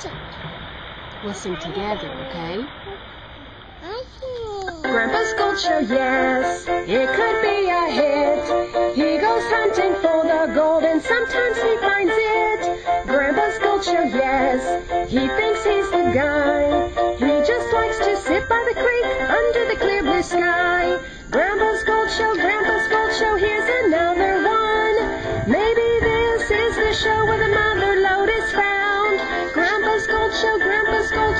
Listen. We'll sing together, okay? Grandpa's gold show, yes, it could be a hit. He goes hunting for the gold and sometimes he finds it. Grandpa's gold show, yes, he thinks he's the guy. He just likes to sit by the creek under the clear blue sky. Grandpa's gold show, here's another one. Maybe this is the show where the mother lode is found. Grandpa's gold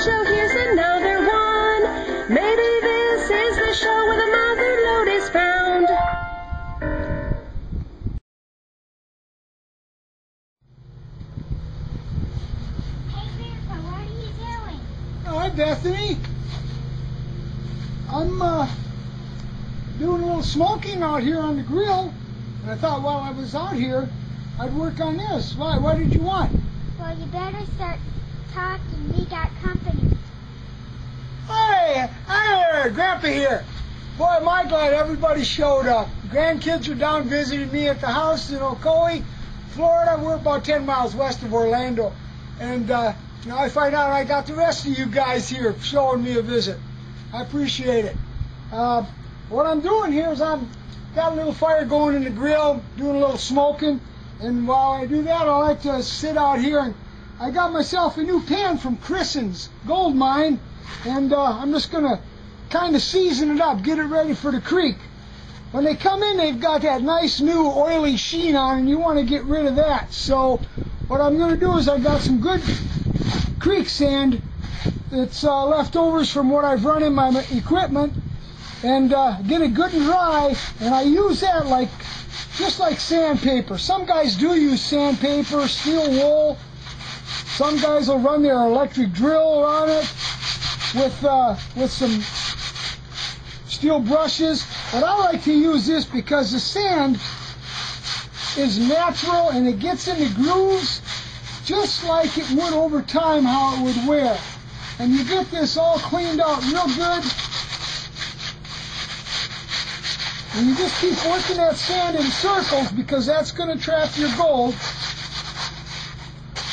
show, here's another one. Maybe this is the show where the mother lode is found. Hey, Grandpa, what are you doing? Oh, hi, Bethany. I'm doing a little smoking out here on the grill, and I thought while I was out here, I'd work on this. Why? What did you want? Well, you better start talking. We got company. Hey, Grandpa here. Boy, am I glad everybody showed up. Grandkids are down visiting me at the house in Ocoee, Florida. We're about 10 miles west of Orlando. And now I find out I got the rest of you guys here showing me a visit. I appreciate it. What I'm doing here is I've got a little fire going in the grill, doing a little smoking. And while I do that, I like to sit out here. And I got myself a new pan from Christen's gold mine. And I'm just going to kind of season it up, get it ready for the creek. When they come in, they've got that nice new oily sheen on, and you want to get rid of that. So what I'm going to do is I've got some good creek sand that's leftovers from what I've run in my equipment, and get it good and dry, and I use that just like sandpaper. Some guys do use sandpaper, steel wool. Some guys will run their electric drill on it with some steel brushes, but I like to use this because the sand is natural and it gets in the grooves just like it would over time, how it would wear. And you get this all cleaned out real good, and you just keep working that sand in circles because that's going to trap your gold.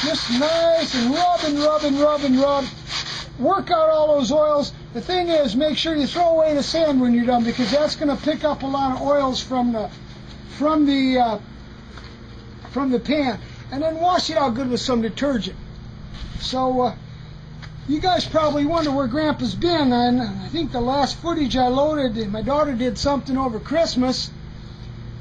Just nice and rub. Work out all those oils. The thing is, make sure you throw away the sand when you're done, because that's going to pick up a lot of oils from the pan, and then wash it out good with some detergent. So you guys probably wonder where Grandpa's been, and I think the last footage I loaded, my daughter did something over Christmas,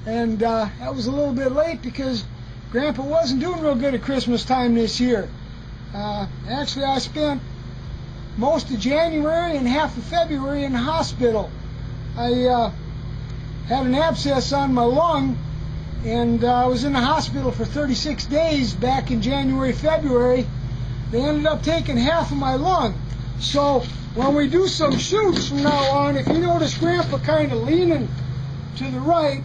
and that was a little bit late because Grandpa wasn't doing real good at Christmas time this year. Actually, I spent most of January and half of February in the hospital. I had an abscess on my lung, and I was in the hospital for 36 days back in January, February. They ended up taking half of my lung. So when we do some shoots from now on, if you notice Grandpa kind of leaning to the right,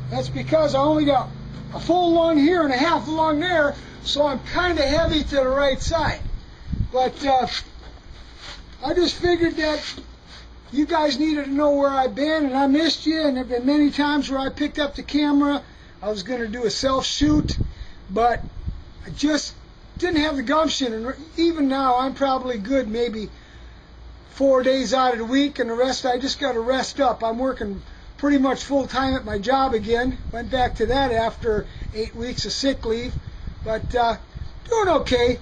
that's because I only got a full lung here and a half a lung there, so I'm kind of heavy to the right side. But I just figured that you guys needed to know where I've been, and I missed you, and there have been many times where I picked up the camera. I was going to do a self-shoot, but I just didn't have the gumption, and even now I'm probably good maybe 4 days out of the week, and the rest I just got to rest up. I'm working pretty much full-time at my job again. Went back to that after 8 weeks of sick leave, but doing okay.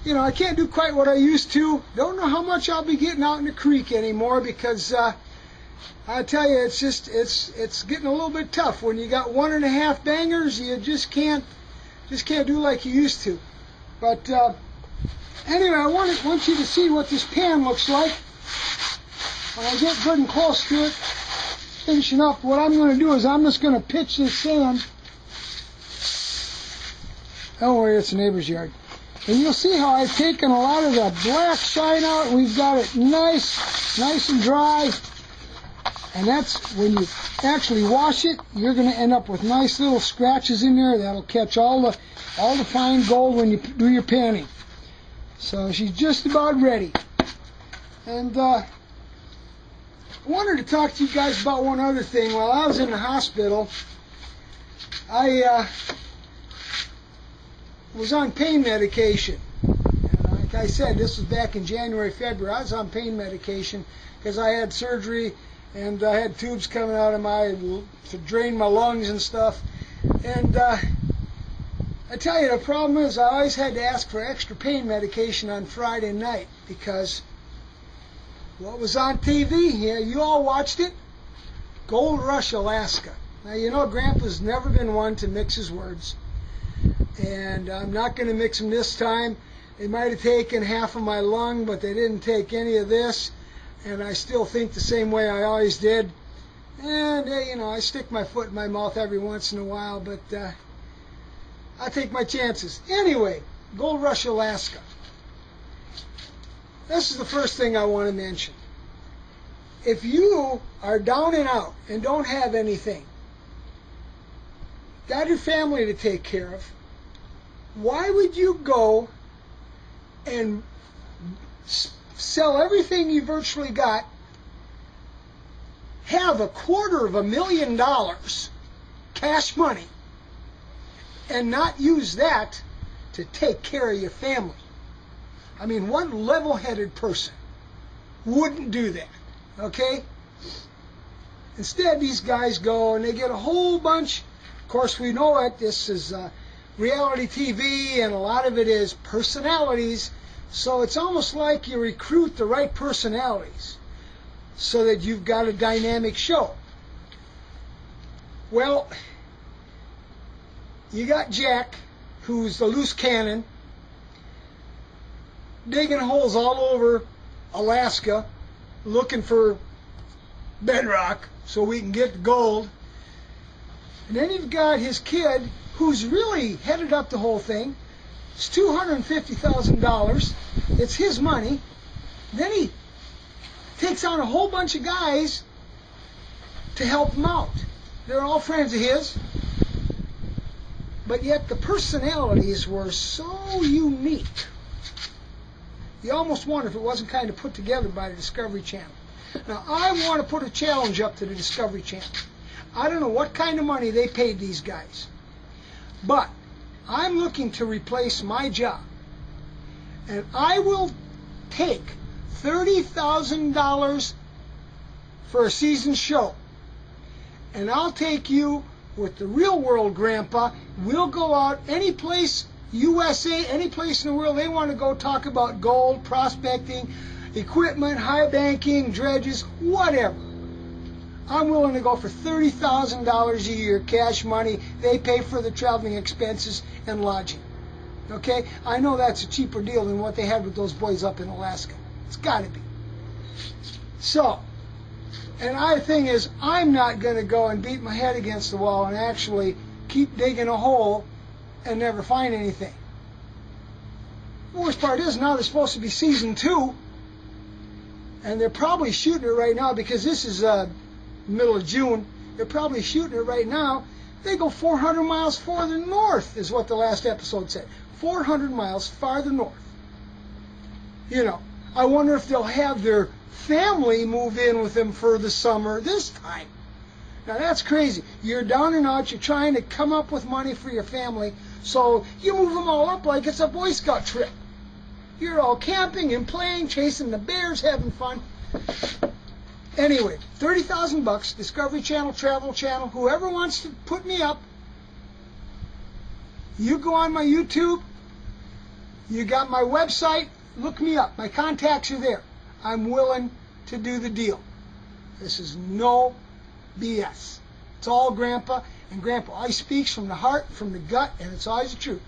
You know, I can't do quite what I used to. Don't know how much I'll be getting out in the creek anymore, because I tell you, it's getting a little bit tough. When you got 1.5 bangers, you just can't do like you used to. But anyway, I want you to see what this pan looks like. When I get good and close to it, finishing up, what I'm going to do is I'm just going to pitch this sand. Don't worry, it's a neighbor's yard. And you'll see how I've taken a lot of the black shine out. We've got it nice and dry. And that's when you actually wash it, you're going to end up with nice little scratches in there that'll catch all the fine gold when you do your panning. So she's just about ready. And I wanted to talk to you guys about one other thing. While I was in the hospital, I was on pain medication. And I like I said, this was back in January, February. I was on pain medication because I had surgery and I had tubes coming out of to drain my lungs and stuff. And I tell you, the problem is I always had to ask for extra pain medication on Friday night because what was on TV? Yeah, you all watched it. Gold Rush, Alaska. Now, you know, Grandpa's never been one to mix his words. And I'm not going to mix them this time. They might have taken half of my lung, but they didn't take any of this. And I still think the same way I always did. And, you know, I stick my foot in my mouth every once in a while, but I take my chances. Anyway, Gold Rush, Alaska. This is the first thing I want to mention. If you are down and out and don't have anything, got your family to take care of, why would you go and sell everything you virtually got, have $250,000 cash money, and not use that to take care of your family? I mean, one level-headed person wouldn't do that, okay? Instead, these guys go and they get a whole bunch. Of course, we know it. This is reality TV, and a lot of it is personalities. So it's almost like you recruit the right personalities so that you've got a dynamic show. Well, you got Jack, who's the loose cannon, digging holes all over Alaska, looking for bedrock so we can get the gold. And then you've got his kid, who's really headed up the whole thing. It's $250,000. It's his money. Then he takes on a whole bunch of guys to help him out. They're all friends of his. But yet the personalities were so unique. You almost wonder if it wasn't kind of put together by the Discovery Channel. Now, I want to put a challenge up to the Discovery Channel. I don't know what kind of money they paid these guys, but I'm looking to replace my job, and I will take $30,000 for a season show, and I'll take you with the real world, Grandpa. We'll go out any place, USA, any place in the world they want to go talk about gold, prospecting, equipment, high banking, dredges, whatever. I'm willing to go for $30,000 a year, cash money. They pay for the traveling expenses and lodging. Okay? I know that's a cheaper deal than what they had with those boys up in Alaska. It's got to be. So, and the thing is, I'm not going to go and beat my head against the wall and actually keep digging a hole and never find anything. The worst part is now there's supposed to be season 2, and they're probably shooting it right now because this is middle of June. They're probably shooting it right now. They go 400 miles farther north, is what the last episode said. 400 miles farther north. You know, I wonder if they'll have their family move in with them for the summer this time. Now that's crazy. You're down and out. You're trying to come up with money for your family, so you move them all up like it's a Boy Scout trip. You're all camping and playing, chasing the bears, having fun. Anyway, $30,000, Discovery Channel, Travel Channel, whoever wants to put me up, you go on my YouTube, you got my website, look me up. My contacts are there. I'm willing to do the deal. This is no BS. It's all Grandpa, and Grandpa always speaks from the heart, from the gut, and it's always the truth.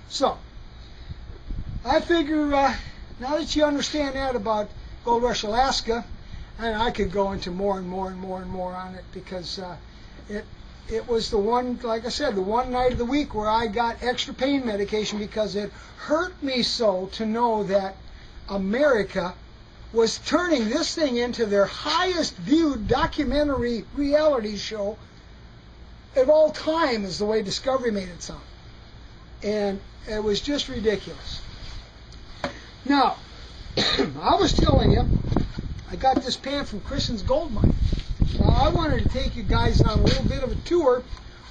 So, I figure now that you understand that about Gold Rush, Alaska, and I could go into more and more and more and more on it because it was the one, like I said, the one night of the week where I got extra pain medication because it hurt me so to know that America was turning this thing into their highest viewed documentary reality show of all time, is the way Discovery made it sound. And it was just ridiculous. Now, I was telling you, I got this pan from Christian's Gold Mine. Now, I wanted to take you guys on a little bit of a tour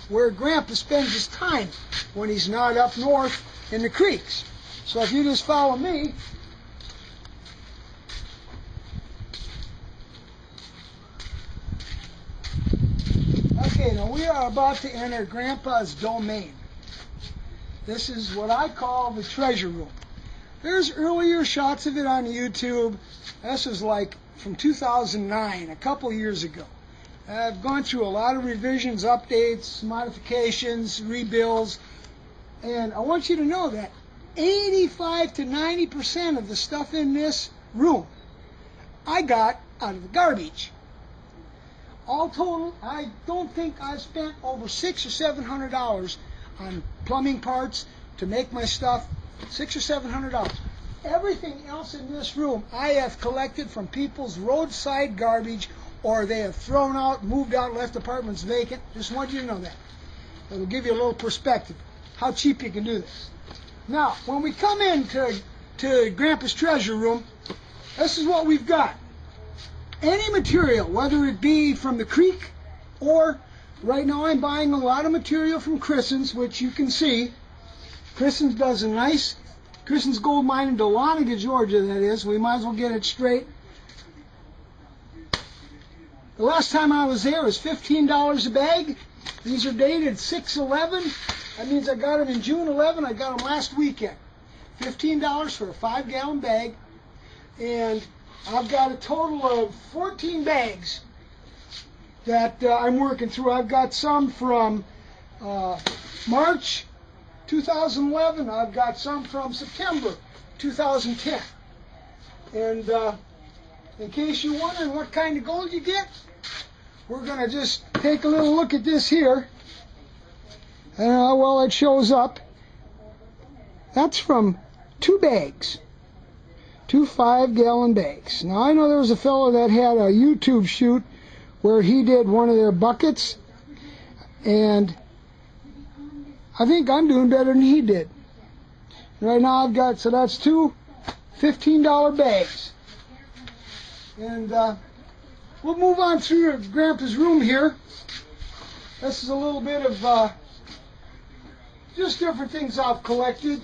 where Grandpa spends his time when he's not up north in the creeks. So if you just follow me, okay, now we are about to enter Grandpa's domain. This is what I call the treasure room. There's earlier shots of it on YouTube. This is like from 2009, a couple years ago. I've gone through a lot of revisions, updates, modifications, rebuilds, and I want you to know that 85 to 90% of the stuff in this room I got out of the garbage. All total, I don't think I've spent over $600 or $700 on plumbing parts to make my stuff. $600 or $700. Everything else in this room I have collected from people's roadside garbage, or they have thrown out, moved out, left apartments vacant. Just want you to know that. It'll give you a little perspective how cheap you can do this. Now, when we come into Grandpa's treasure room, this is what we've got. Any material, whether it be from the creek, or right now I'm buying a lot of material from Christen's, which you can see. Christen's does a nice, Christen's Gold Mine in Dahlonega, Georgia, that is. We might as well get it straight. The last time I was there was $15 a bag. These are dated 6/11. That means I got them in June 11. I got them last weekend. $15 for a 5-gallon bag. And I've got a total of 14 bags that I'm working through. I've got some from March 2011. I've got some from September 2010. And in case you're wondering what kind of gold you get, we're going to just take a little look at this here. And how well it shows up. That's from 2 bags. 2 5-gallon bags. Now, I know there was a fellow that had a YouTube shoot where he did one of their buckets, and I think I'm doing better than he did. Right now I've got, so that's 2 $15 bags. And we'll move on through Grandpa's room here. This is a little bit of just different things I've collected.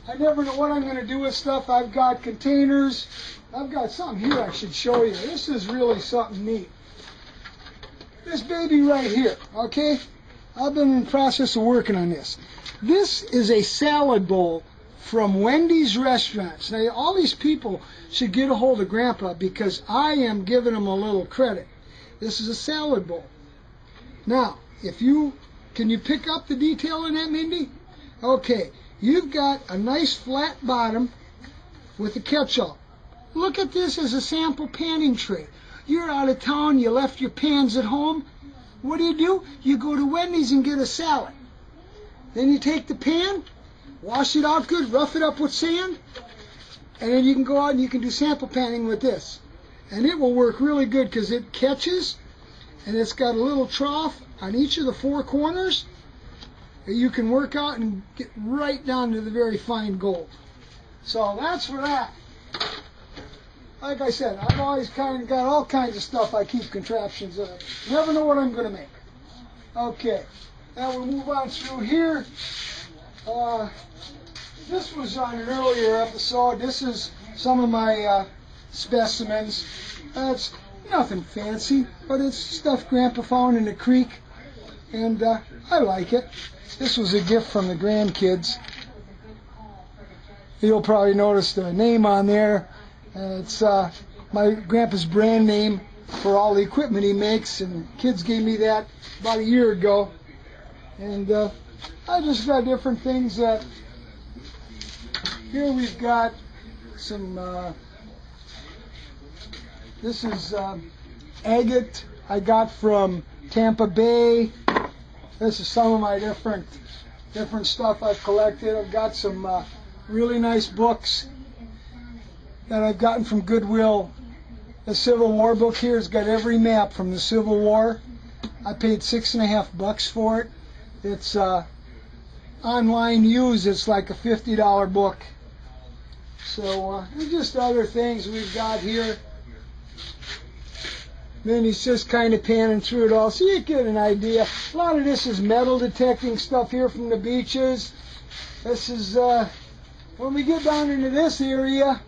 I never know what I'm going to do with stuff. I've got containers. I've got something here I should show you. This is really something neat. This baby right here, okay? I've been in the process of working on this. This is a salad bowl from Wendy's restaurants. Now, all these people should get a hold of Grandpa because I am giving them a little credit. This is a salad bowl. Now, can you pick up the detail in that, Mindy? Okay, you've got a nice flat bottom with a catch-all. Look at this as a sample panning tray. You're out of town, you left your pans at home. What do? You go to Wendy's and get a salad. Then you take the pan, wash it out good, rough it up with sand, and then you can go out and you can do sample panning with this. And it will work really good because it catches, and it's got a little trough on each of the 4 corners that you can work out and get right down to the very fine gold. So that's for that. Like I said, I've always kind of got all kinds of stuff I keep contraptions of. Never know what I'm going to make. Okay, now we'll move on through here. This was on an earlier episode. This is some of my specimens. It's nothing fancy, but it's stuff Grandpa found in the creek, and I like it. This was a gift from the grandkids. You'll probably notice the name on there. It's my Grandpa's brand name for all the equipment he makes, and kids gave me that about a year ago. And I just got different things. Here we've got some, this is agate I got from Tampa Bay. This is some of my different stuff I've collected. I've got some really nice books that I've gotten from Goodwill. The Civil War book here has got every map from the Civil War. I paid $6.50 for it. It's online used. It's like a $50 book. So just other things we've got here. Then he's just kind of panning through it all, so you get an idea. A lot of this is metal detecting stuff here from the beaches. This is when we get down into this area,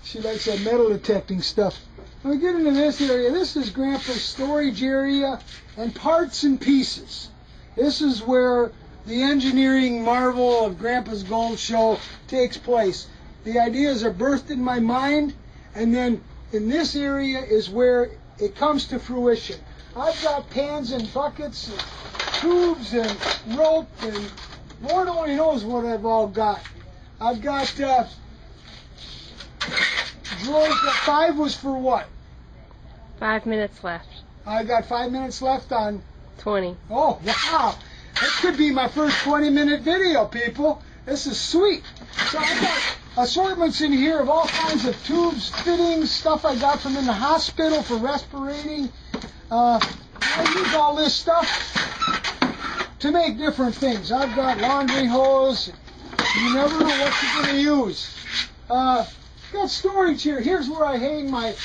she likes that metal detecting stuff. When we get into this area, this is Grandpa's storage area and parts and pieces. This is where the engineering marvel of Grandpa's Gold Show takes place. The ideas are birthed in my mind, and then in this area is where it comes to fruition. I've got pans and buckets and tubes and rope, and Lord only knows what I've all got. I've got drawers. That 5 was for what? 5 minutes left. I got 5 minutes left on 20. Oh, wow. That could be my first 20-minute video, people. This is sweet. So I've got assortments in here of all kinds of tubes, fittings, stuff I got from in the hospital for respirating. I use all this stuff to make different things. I've got laundry hose. You never know what you're going to use. Got storage here. Here's where I hang my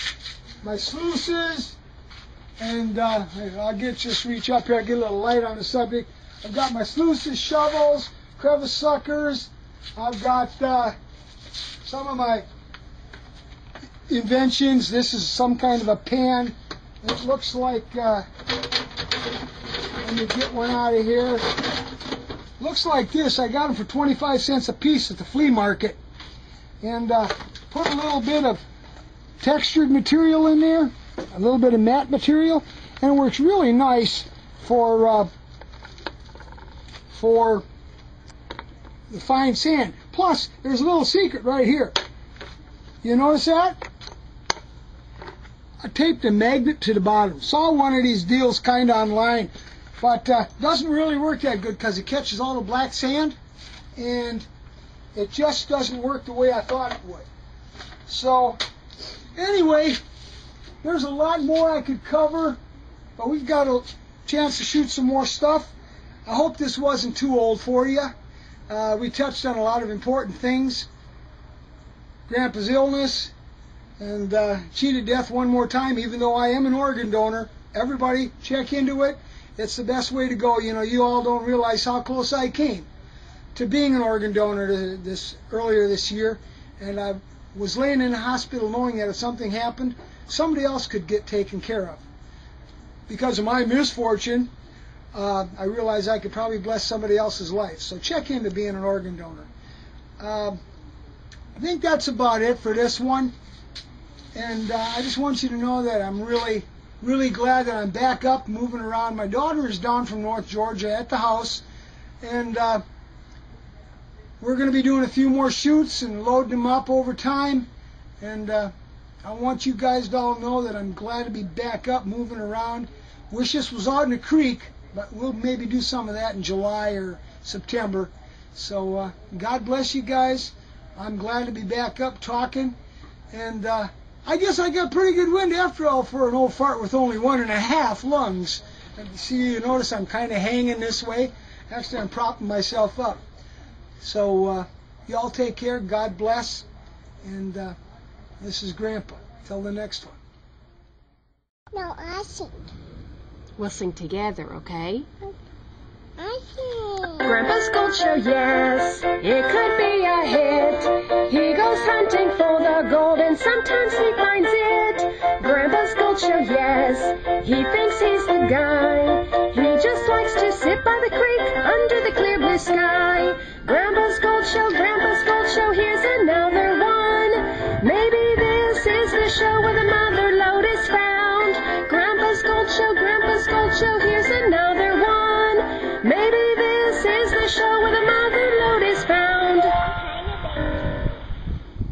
sluices. And I'll just reach up here, get a little light on the subject. I've got my sluices, shovels, crevice suckers. I've got some of my inventions. This is some kind of a pan. It looks like, let me get one out of here. Looks like this. I got them for 25 cents a piece at the flea market. And put a little bit of textured material in there, a little bit of matte material, and it works really nice for the fine sand. Plus, there's a little secret right here. You notice that? I taped a magnet to the bottom. Saw one of these deals kind of online, but doesn't really work that good because it catches all the black sand, and it just doesn't work the way I thought it would. So, anyway, there's a lot more I could cover, but we've got a chance to shoot some more stuff. I hope this wasn't too old for you. We touched on a lot of important things. Grandpa's illness, and cheated death one more time, even though I am an organ donor. Everybody check into it. It's the best way to go. You know, you all don't realize how close I came to being an organ donor earlier this year, and I was laying in the hospital knowing that if something happened, somebody else could get taken care of. Because of my misfortune, I realized I could probably bless somebody else's life. So check into being an organ donor. I think that's about it for this one. And I just want you to know that I'm really, really glad that I'm back up, moving around. My daughter is down from North Georgia at the house, and we're going to be doing a few more shoots and loading them up over time. And I want you guys to all know that I'm glad to be back up, moving around. Wish this was out in the creek, but we'll maybe do some of that in July or September. So God bless you guys. I'm glad to be back up talking. And I guess I got pretty good wind after all for an old fart with only 1.5 lungs. And see, you notice I'm kind of hanging this way. Actually, I'm propping myself up. So y'all take care. God bless. And this is Grandpa. Till the next one. No, I sing. We'll sing together, okay? I sing. Grandpa's Gold Show, yes, it could be a hit. He goes hunting for the gold and sometimes he finds it. Grandpa's Gold Show, yes, he thinks he's the guy. He just likes to sit by the creek under the clear blue sky. Grandpa's Gold Show, here's another one. Maybe this is the show where the mother lode is found. Grandpa's Gold Show, here's another one. Maybe this is the show where the mother